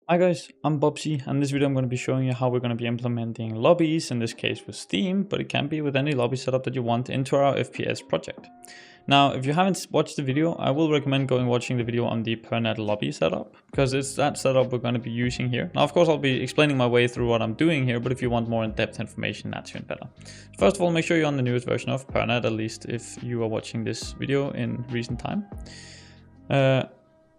Hi guys, I'm Bobsy, and in this video I'm going to be showing you how we're going to be implementing lobbies, in this case with Steam, but it can be with any lobby setup that you want into our FPS project. Now, if you haven't watched the video, I will recommend going watching the video on the PurrNet lobby setup, because it's that setup we're going to be using here. Now, of course, I'll be explaining my way through what I'm doing here, but if you want more in-depth information, that's even better. First of all, make sure you're on the newest version of PurrNet, at least if you are watching this video in recent time.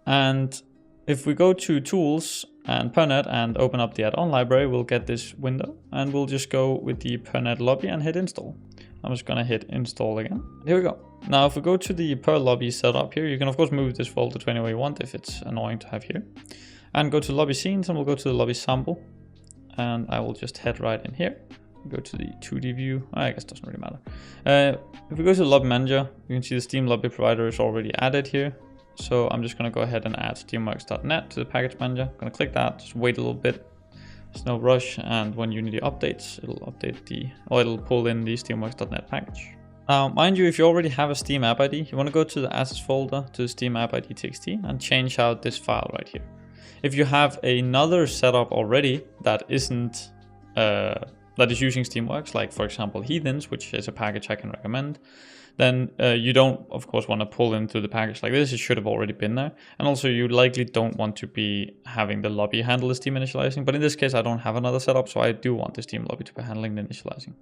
And if we go to Tools and PurrNet and open up the add-on library, we'll get this window, and we'll just go with the PurrNet lobby and hit install. I'm just gonna hit install again. Here we go. Now, if we go to the per lobby setup here, you can of course move this folder to any way you want if it's annoying to have here. And go to lobby scenes, and we'll go to the lobby sample. And I will just head right in here. Go to the 2D view. I guess it doesn't really matter. If we go to the lobby manager, you can see the Steam lobby provider is already added here. So I'm just going to go ahead and add steamworks.net to the package manager. I'm going to click that, just wait a little bit. There's no rush, and when Unity updates, it'll update it'll pull in the steamworks.net package. Now, mind you, if you already have a Steam app ID, you want to go to the assets folder, to the Steam app ID txt, and change out this file right here. If you have another setup already that is using Steamworks, like for example Heathens, which is a package I can recommend, then you don't, of course, want to pull into the package like this. It should have already been there. And also you likely don't want to be having the lobby handle the Steam initializing. But in this case, I don't have another setup, so I do want the Steam lobby to be handling the initializing.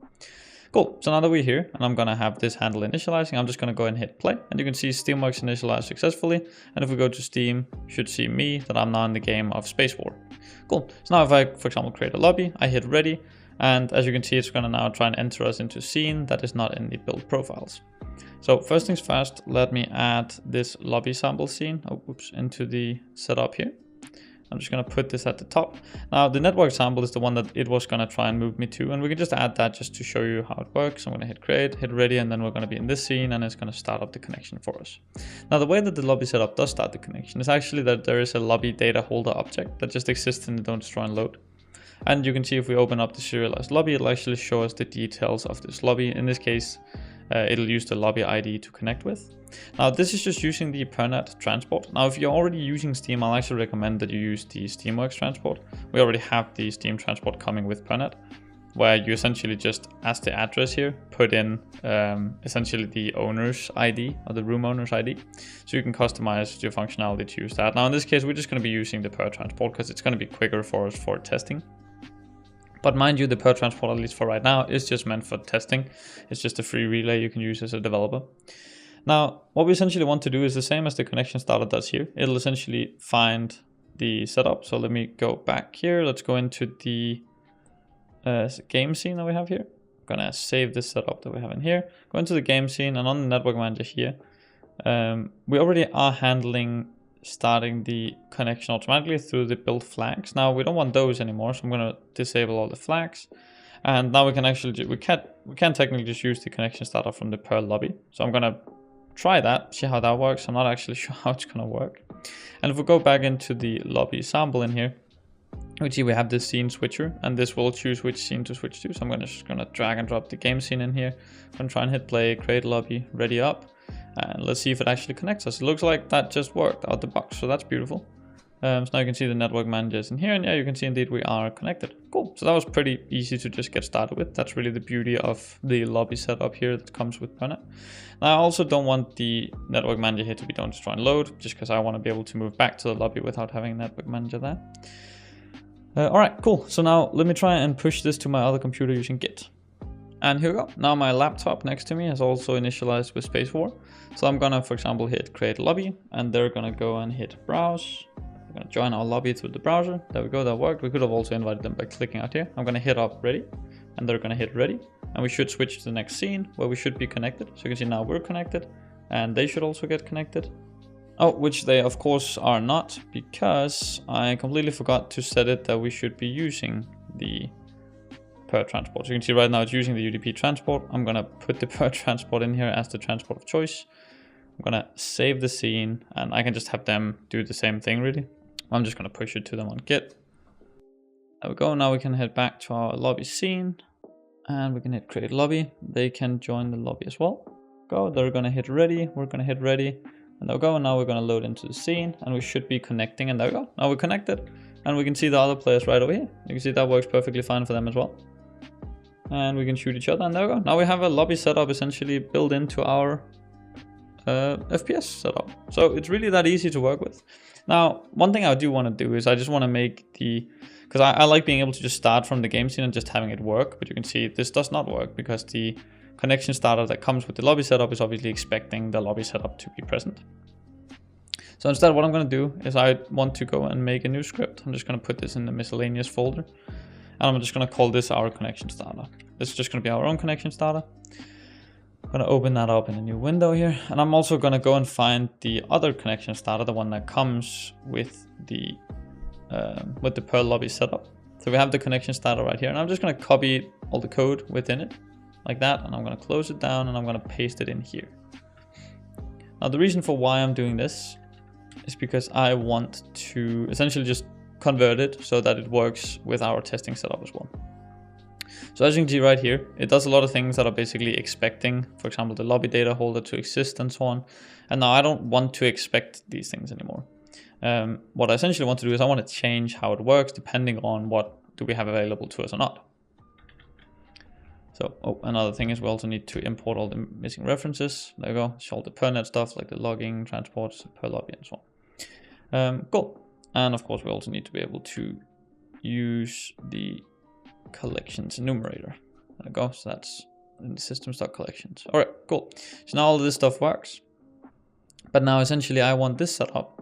Cool, so now that we're here, and I'm gonna have this handle initializing, I'm just gonna go ahead and hit play. And you can see Steamworks initialized successfully. And if we go to Steam, you should see me, that I'm now in the game of Space War. Cool, so now if I, for example, create a lobby, I hit ready. And as you can see, it's gonna now try and enter us into a scene that is not in the build profiles. So first things first, let me add this lobby sample scene into the setup here. I'm just going to put this at the top. Now the network sample is the one that it was going to try and move me to, and we can just add that just to show you how it works. I'm going to hit create, hit ready, and then we're going to be in this scene, and it's going to start up the connection for us. Now the way that the lobby setup does start the connection is actually that there is a lobby data holder object that just exists in the don't destroy and load. And you can see if we open up the serialized lobby, it'll actually show us the details of this lobby. In this case, it'll use the lobby ID to connect with. Now this is just using the PurrNet transport. Now if you're already using Steam, I'll actually recommend that you use the Steamworks transport. We already have the Steam transport coming with PurrNet, where you essentially just, as the address here, put in essentially the owner's ID, or the room owner's ID. So you can customize your functionality to use that. Now in this case, we're just going to be using the per transport because it's going to be quicker for us for testing. But mind you, the per transport, at least for right now, is just meant for testing. It's just a free relay you can use as a developer. Now, what we essentially want to do is the same as the connection starter does here. It'll essentially find the setup. So let me go back here. Let's go into the game scene that we have here. I'm gonna save this setup that we have in here. Go into the game scene, and on the network manager here, we already are handling starting the connection automatically through the build flags. Now we don't want those anymore, so I'm going to disable all the flags. And now we can actually we can technically just use the connection starter from the per lobby. So I'm going to try that, see how that works. I'm not actually sure how it's going to work. And if we go back into the lobby sample in here, we see we have this scene switcher, and this will choose which scene to switch to. So I'm just going to drag and drop the game scene in here. I'm going to try and hit play, create lobby, ready up. And let's see if it actually connects us. It looks like that just worked out the box, so that's beautiful. So now you can see the network manager is in here, and yeah, you can see indeed we are connected. Cool, so that was pretty easy to just get started with. That's really the beauty of the lobby setup here that comes with PurrNet. Now I also don't want the network manager here to be don't destroy and load, just because I want to be able to move back to the lobby without having a network manager there. Alright, cool. So now let me try and push this to my other computer using Git. And here we go. Now my laptop next to me has also initialized with Space War. So I'm gonna, for example, hit create lobby, and they're gonna go and hit browse. We're gonna join our lobby through the browser. There we go, that worked. We could have also invited them by clicking out here. I'm gonna hit up ready, and they're gonna hit ready. And we should switch to the next scene where we should be connected. So you can see now we're connected, and they should also get connected. Oh, which they of course are not, because I completely forgot to set it that we should be using the per transport. So you can see right now it's using the UDP transport. I'm gonna put the per transport in here as the transport of choice. I'm gonna save the scene, and I can just have them do the same thing really. I'm just gonna push it to them on Git. There we go. Now we can head back to our lobby scene, and we can hit create lobby. They can join the lobby as well. Go, they're gonna hit ready. We're gonna hit ready, and there we go. And now we're gonna load into the scene, and we should be connecting, and there we go. Now we're connected. And we can see the other players right over here. You can see that works perfectly fine for them as well. And we can shoot each other, and there we go. Now we have a lobby setup essentially built into our FPS setup. So it's really that easy to work with. Now, one thing I do want to do is I just want to make because I like being able to just start from the game scene and just having it work. But you can see this does not work because the connection starter that comes with the lobby setup is obviously expecting the lobby setup to be present. So instead, what I'm going to do is I want to go and make a new script. I'm just going to put this in the miscellaneous folder. And I'm just going to call this our connection starter. This is just going to be our own connection starter. I'm going to open that up in a new window here. And I'm also going to go and find the other connection starter, the one that comes with the Perl lobby setup. So we have the connection starter right here. And I'm just going to copy all the code within it like that. And I'm going to close it down and I'm going to paste it in here. Now the reason for why I'm doing this is because I want to essentially just convert it so that it works with our testing setup as well. So as you can see right here, it does a lot of things that are basically expecting, for example, the lobby data holder to exist and so on. And now I don't want to expect these things anymore. What I essentially want to do is I want to change how it works depending on what do we have available to us or not. So another thing is we also need to import all the missing references. There we go. Show all the PurrNet stuff like the logging, transports, per lobby and so on. Cool. And of course we also need to be able to use the collections enumerator. There we go. So that's in the systems.collections. All right, cool. So now all of this stuff works. But now essentially I want this setup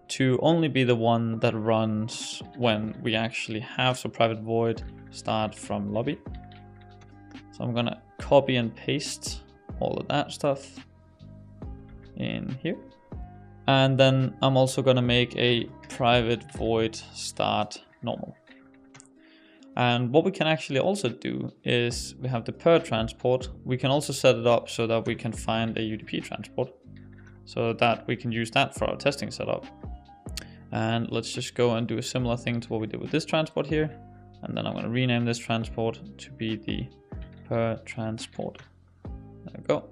to only be the one that runs when we actually have so private void start from lobby. So I'm gonna copy and paste all of that stuff in here. And then I'm also gonna make a private void start normal. And what we can actually also do is we have the per transport. We can also set it up so that we can find a UDP transport so that we can use that for our testing setup. And let's just go and do a similar thing to what we did with this transport here. And then I'm gonna rename this transport to be the per transport. There we go.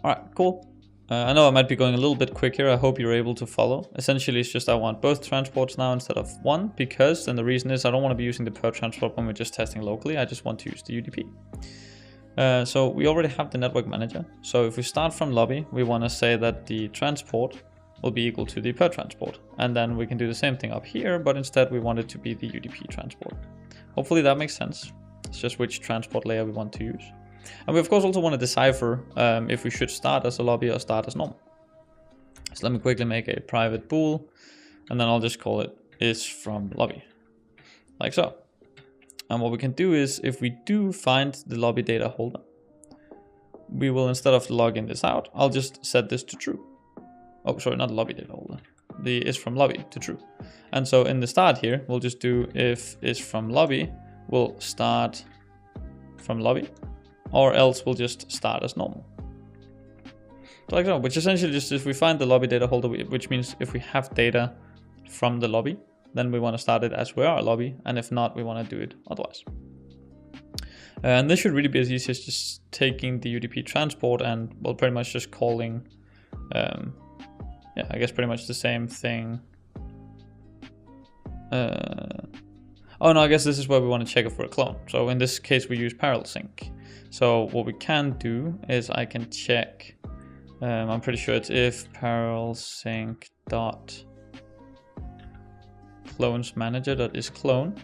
All right, cool. I know I might be going a little bit quicker. I hope you're able to follow. Essentially, it's just I want both transports now instead of one, because then the reason is I don't want to be using the per transport when we're just testing locally. I just want to use the UDP. So we already have the network manager. So if we start from lobby, we want to say that the transport will be equal to the per transport. And then we can do the same thing up here, but instead we want it to be the UDP transport. Hopefully that makes sense. It's just which transport layer we want to use. And we of course also want to decipher if we should start as a lobby or start as normal. So let me quickly make a private bool, and then I'll just call it is from lobby, like so. And what we can do is if we do find the lobby data holder, we will, instead of logging this out, I'll just set this to true. Oh, sorry, not lobby data holder. The is from lobby to true. And so in the start here, we'll just do if is from lobby will start from lobby, or else we'll just start as normal. So like so, which essentially just if we find the lobby data holder, which means if we have data from the lobby, then we want to start it as we are a lobby, and if not, we want to do it otherwise. And this should really be as easy as just taking the UDP transport and, well, pretty much just calling, yeah, I guess pretty much the same thing. Oh no, I guess this is where we want to check if we're a clone. So in this case, we use parallel sync. So what we can do is I can check, I'm pretty sure it's if parallel sync dot clones manager dot is clone,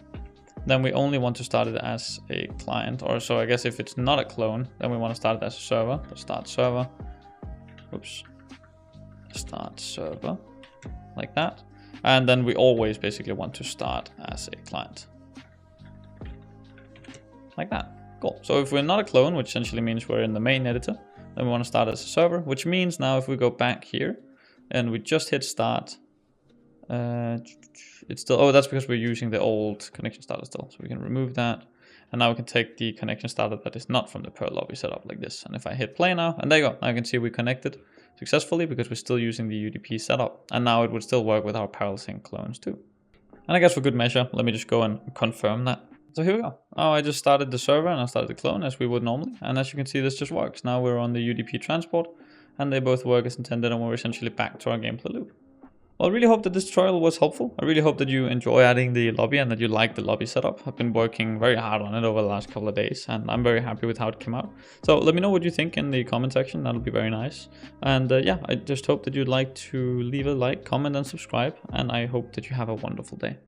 then we only want to start it as a client. Or so I guess if it's not a clone, then we want to start it as a server. So start server, oops, start server, like that. And then we always basically want to start as a client, like that. Cool. So if we're not a clone, which essentially means we're in the main editor, then we want to start as a server, which means now if we go back here and we just hit start, it's still, oh, that's because we're using the old connection starter still. So we can remove that. And now we can take the connection starter that is not from the Perl lobby setup like this. And if I hit play now, and there you go, now you can see we connected successfully because we're still using the UDP setup. And now it would still work with our parallel sync clones too. And I guess for good measure, let me just go and confirm that. So here we go. Now I just started the server and I started the clone as we would normally. And as you can see, this just works. Now we're on the UDP transport and they both work as intended and we're essentially back to our gameplay loop. Well, I really hope that this tutorial was helpful. I really hope that you enjoy adding the lobby and that you like the lobby setup. I've been working very hard on it over the last couple of days, and I'm very happy with how it came out. So let me know what you think in the comment section. That'll be very nice. And yeah, I just hope that you'd like to leave a like, comment, and subscribe. And I hope that you have a wonderful day.